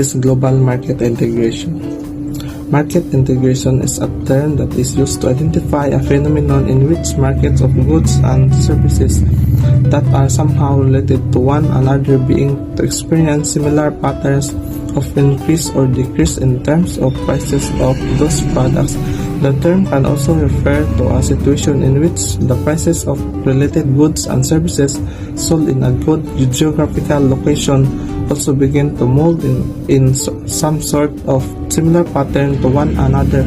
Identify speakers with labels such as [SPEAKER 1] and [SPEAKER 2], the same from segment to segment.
[SPEAKER 1] is global market integration? Market integration is a term that is used to identify a phenomenon in which markets of goods and services that are somehow related to one another being to experience similar patterns of increase or decrease in terms of prices of those products. The term can also refer to a situation in which the prices of related goods and services sold in a good geographical location also begin to move in some sort of similar pattern to one another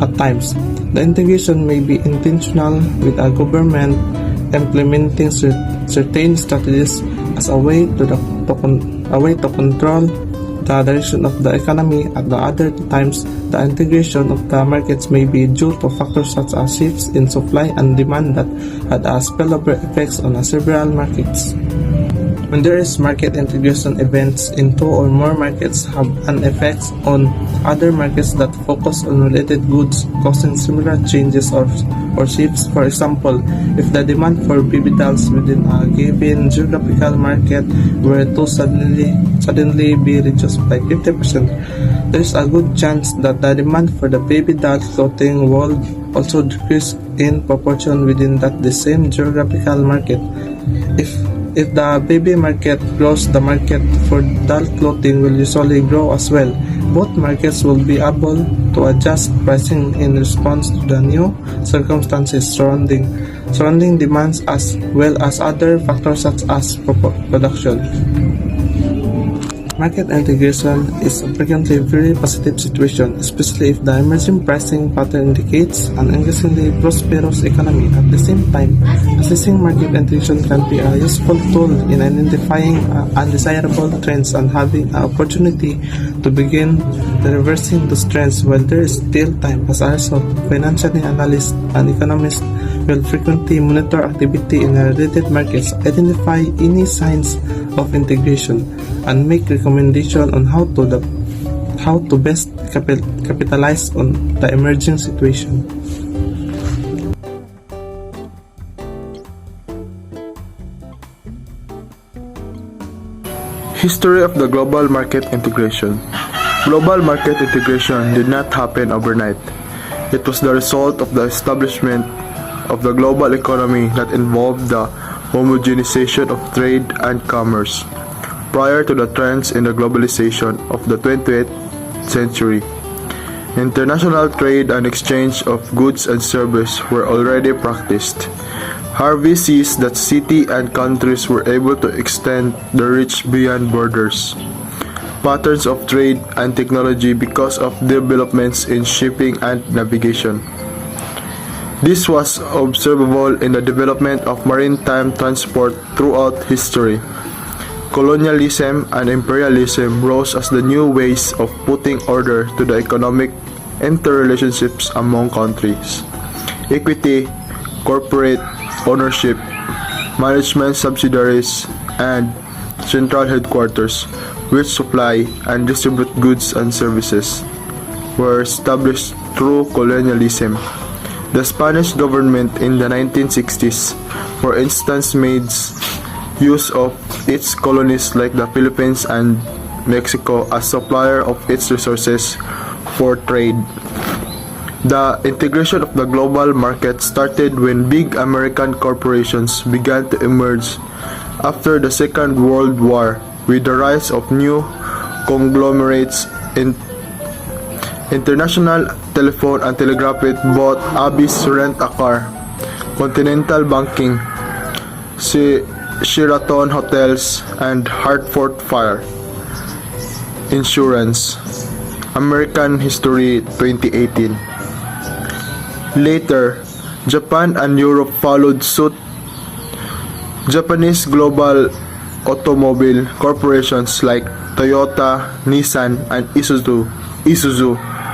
[SPEAKER 1] at times. The integration may be intentional, with a government implementing certain strategies as a way to control the direction of the economy. At the other times, the integration of the markets may be due to factors such as shifts in supply and demand that had a spillover effects on several markets. When there is market integration, events in two or more markets have an effect on other markets that focus on related goods, causing similar changes or shifts. For example, if the demand for baby dolls within a given geographical market were to suddenly be reduced by 50%, there is a good chance that the demand for the baby doll clothing will also decrease in proportion within the same geographical market. If the baby market grows, the market for doll clothing will usually grow as well. Both markets will be able to adjust pricing in response to the new circumstances surrounding demands, as well as other factors such as production. Market integration is frequently a very positive situation, especially if the emerging pricing pattern indicates an increasingly prosperous economy. At the same time, assessing market integration can be a useful tool in identifying undesirable trends and having an opportunity to begin reversing those trends while there is still time. As a result, financial analysts and economists will frequently monitor activity in related markets, identify any signs of integration, and make recommendations on how to best capitalize on the emerging situation.
[SPEAKER 2] History of the global market integration. Global market integration did not happen overnight. It was the result of the establishment of the global economy that involved the homogenization of trade and commerce. Prior to the trends in the globalization of the 20th century, international trade and exchange of goods and services were already practiced. Harvey sees that cities and countries were able to extend their reach beyond borders. Patterns of trade and technology because of developments in shipping and navigation. This was observable in the development of maritime transport throughout history. Colonialism and imperialism rose as the new ways of putting order to the economic interrelationships among countries. Equity, corporate ownership, management subsidiaries, and central headquarters, which supply and distribute goods and services, were established through colonialism. The Spanish government in the 1960s, for instance, made use of its colonies like the Philippines and Mexico as supplier of its resources for trade. The integration of the global market started when big American corporations began to emerge after the Second World War, with the rise of new conglomerates. International Telephone and Telegraph bought Abyss Rent-A-Car, Continental Banking, Sheraton Hotels, and Hartford Fire Insurance. American History 2018. Later, Japan and Europe followed suit. Japanese global automobile corporations like Toyota, Nissan, and Isuzu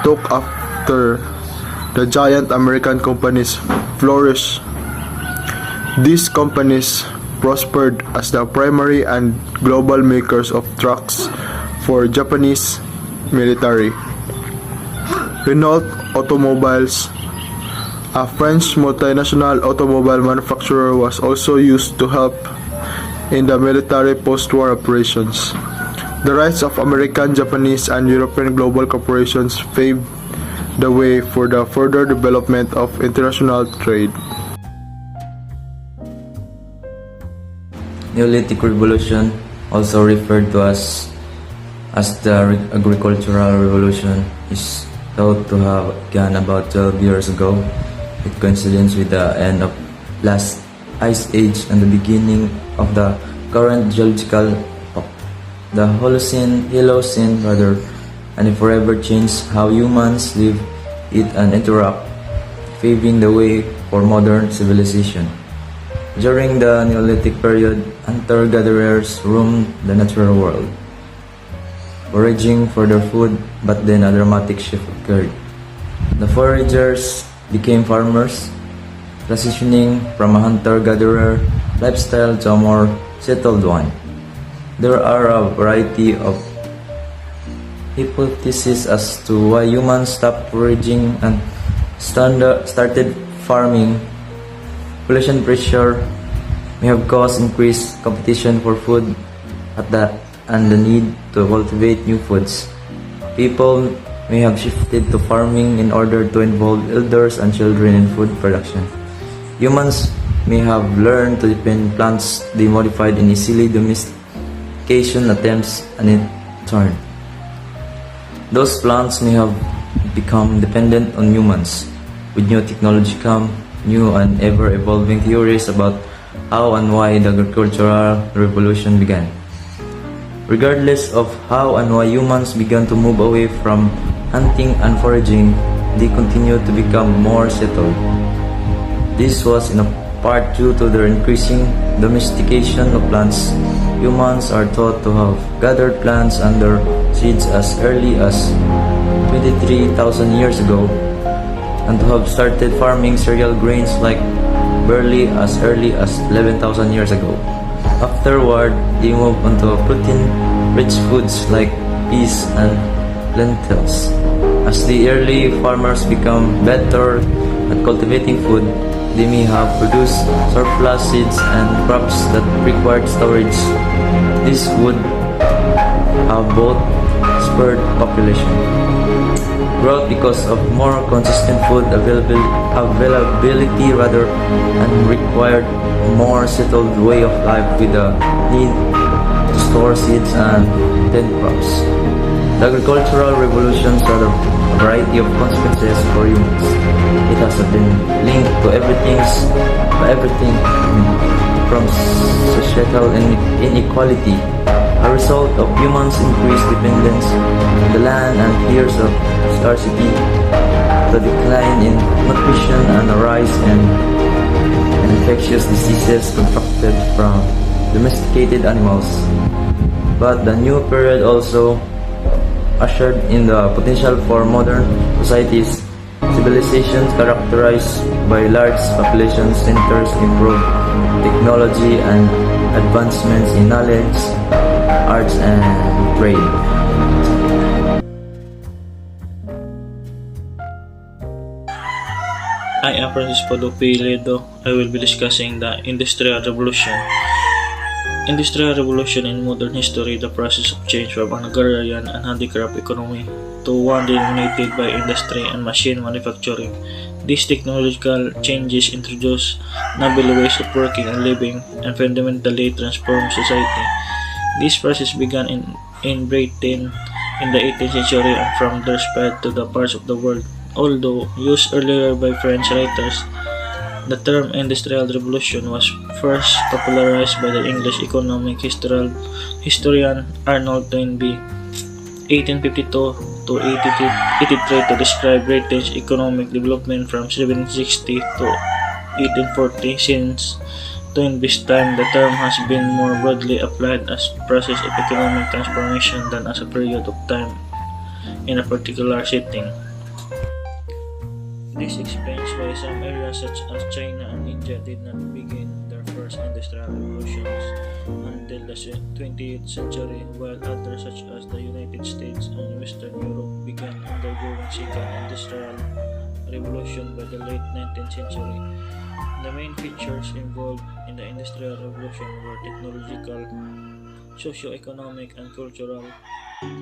[SPEAKER 2] took after the giant American companies flourished. These companies prospered as the primary and global makers of trucks for Japanese military. Renault Automobiles, a French multinational automobile manufacturer, was also used to help in the military post-war operations. The rise of American, Japanese, and European global corporations paved the way for the further development of international trade.
[SPEAKER 3] Neolithic Revolution, also referred to as the Agricultural Revolution, is thought to have begun about 12 years ago, with coincidence with the end of last ice age and the beginning of the current geological epoch. The Holocene, and it forever changed how humans live, eat, and interact, paving the way for modern civilization. During the Neolithic period, hunter-gatherers roamed the natural world, foraging for their food, but then a dramatic shift occurred. The foragers became farmers, transitioning from a hunter-gatherer lifestyle to a more settled one. There are a variety of hypotheses as to why humans stopped foraging and started farming. Population pressure may have caused increased competition for food and the need to cultivate new foods. People may have shifted to farming in order to involve elders and children in food production. Humans may have learned to depend plants they modified in easily domestication attempts, and in turn, those plants may have become dependent on humans. With new technology come new and ever-evolving theories about how and why the agricultural revolution began. Regardless of how and why humans began to move away from hunting and foraging, they continued to become more settled. This was in a part due to their increasing domestication of plants. Humans are thought to have gathered plants under seeds as early as 23,000 years ago, and to have started farming cereal grains like barley as early as 11,000 years ago. Afterward, they moved onto protein-rich foods like peas and lentils. As the early farmers become better at cultivating food, they may have produced surplus seeds and crops that required storage. This would have both spurred population growth because of more consistent food availability and required more settled way of life with the need to store seeds and tend crops. The agricultural revolution had a variety of consequences for humans. It has been linked to everything from societal inequality, a result of humans' increased dependence on the land and fears of scarcity, the decline in nutrition, and a rise in infectious diseases contracted from domesticated animals. But the new period also ushered in the potential for modern societies, civilizations characterized by large population centers, improved technology, and advancements in knowledge, arts, and trade.
[SPEAKER 4] I am Francisco Ledo. I will be discussing the Industrial Revolution. Industrial Revolution in modern history, the process of change from an agrarian and handicraft economy to one dominated by industry and machine manufacturing. These technological changes introduced novel ways of working and living and fundamentally transformed society. This process began in Britain in the 18th century and from there spread to the parts of the world. Although used earlier by French writers, the term Industrial Revolution was first popularized by the English economic historian Arnold Toynbee, 1852 to 1883, to describe Britain's economic development from 1760 to 1840. Since Toynbee's time, the term has been more broadly applied as a process of economic transformation than as a period of time in a particular setting. This explains why some areas such as China and India did not begin their first industrial revolutions until the 20th century, while others such as the United States and Western Europe began undergoing second industrial revolution by the late 19th century. The main features involved in the Industrial Revolution were technological socio-economic, and cultural.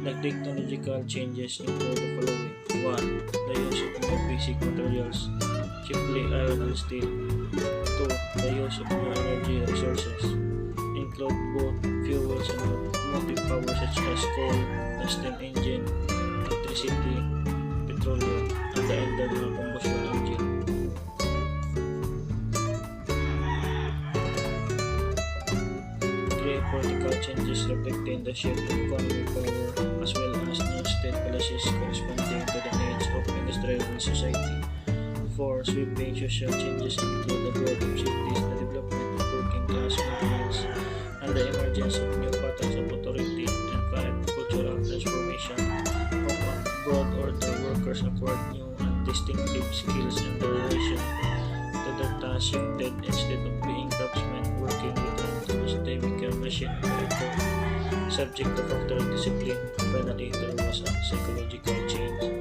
[SPEAKER 4] The technological changes include the following. 1. The use of more basic materials, chiefly iron and steel. 2. The use of new energy resources, include both fuels and motive power such as coal, the steam engine, electricity, petroleum, and the internal combustion engine. 3. Political changes reflecting the shift in economic power as well as new state policies corresponding to the needs of industrial society. 4. Sweeping social changes include the growth of cities, the development of working class movements, and the emergence of new patterns of authority. And 5. Cultural transformation of a broad order. Workers acquired new and distinctive skills and their relation to their task shifted. Instead of being craftsmen working with hand tools, they became machine operator, subject to factory discipline. Finally, there was a psychological change.